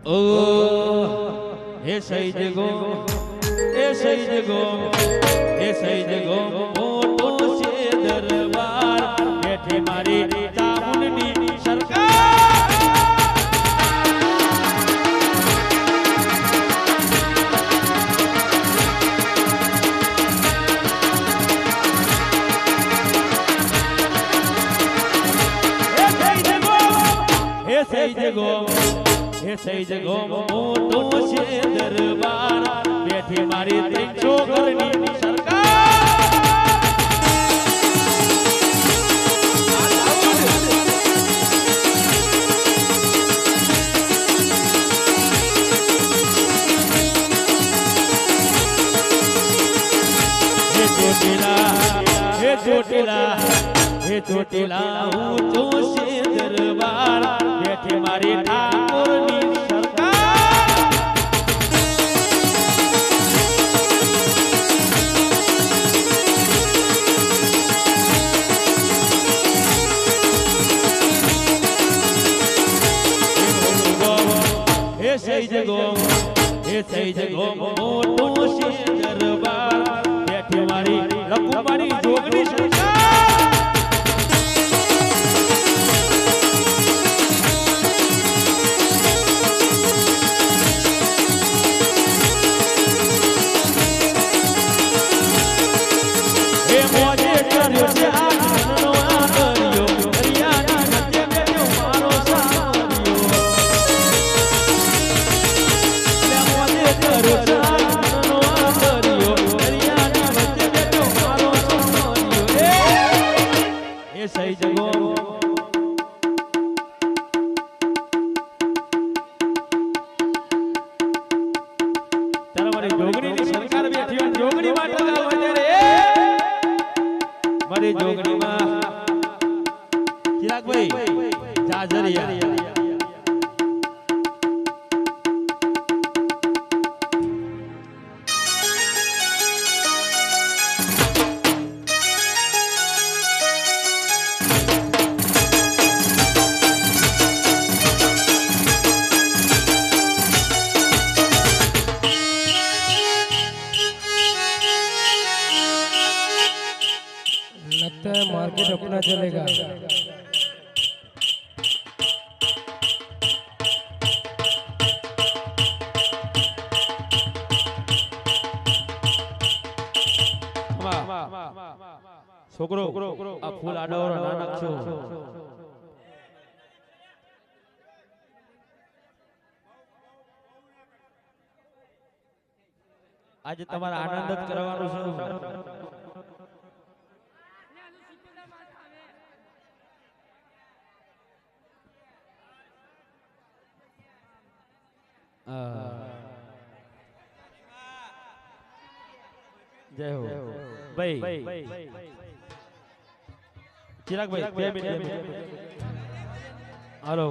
ઓ હે સહી જગો એ સહી જગો એ સહી જગો મોટો છે દરબાર બેઠી મારી ચામુંડની સરકાર એ સહી જગો હે સહી જગો મોટો છે દરબાર બેઠી મારી 300 ઘરની સરકાર હે ચોટીલા હે ચોટીલા ઊંચો છે દરબાર બેઠી મારી ઠાકોરની સહી જગો હે સહી જગો મોટો છે દરબાર બેઠી મારી લકુમારી જોગની સરકાર હે મોજે કર્યો છે આનંદનો આદર્યો દરિયાની વચ્ચે બેઠો મારો સાવરિયો સહી જગો તારા મારી જોગણીની સરકાર બેઠી હોય જોગણી માટે મારી જોગણીમાં ચિરાગભાઈ જાજરિયા मार्केट अपना चलेगा છોકરો આ ફૂલ આડોરો ના નાખશો આજે તમારે આનંદ જ કરવાનો છે જય હો ભાઈ ચિરાગ ભાઈ 2 મિનિટ હાલો